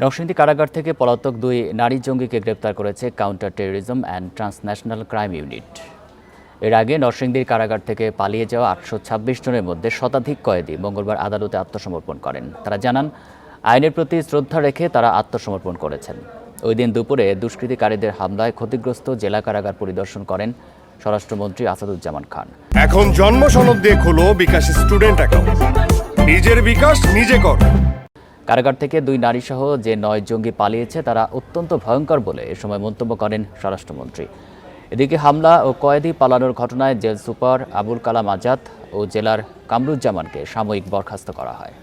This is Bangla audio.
নরসিংদী কারাগার থেকে পলাতক দুই নারী জঙ্গিকে গ্রেপ্তার করেছে counter terrorism and transnational crime unit. এর আগে নরসিংদীর কারাগার থেকে পালিয়ে যাওয়া ৮২৬ জনের মধ্যে শতাধিক কয়েদি মঙ্গলবার আদালতে আত্মসমর্পণ করেন। তারা জানান, আইনের প্রতি শ্রদ্ধা রেখে তারা আত্মসমর্পণ করেছেন। ওই দিন দুপুরে দুষ্কৃতিকারীদের হামলায় ক্ষতিগ্রস্ত জেলা কারাগার পরিদর্শন করেন স্বরাষ্ট্রমন্ত্রী আসাদুজ্জামান খান। এখন জন্ম সনদ দিয়ে খোলো বিকাশ স্টুডেন্ট অ্যাকাউন্ট। নিজের বিকাশ নিজে কর। কারাগার থেকে দুই নারীসহ যে ৯ জঙ্গি পালিয়েছে তারা অত্যন্ত ভয়ঙ্কর বলে এ সময় মন্তব্য করেন স্বরাষ্ট্রমন্ত্রী। এদিকে হামলা ও কয়েদি পালানোর ঘটনায় জেল সুপার আবুল কালাম আজাদ ও জেলার কামরুজ্জামানকে সাময়িক বরখাস্ত করা হয়।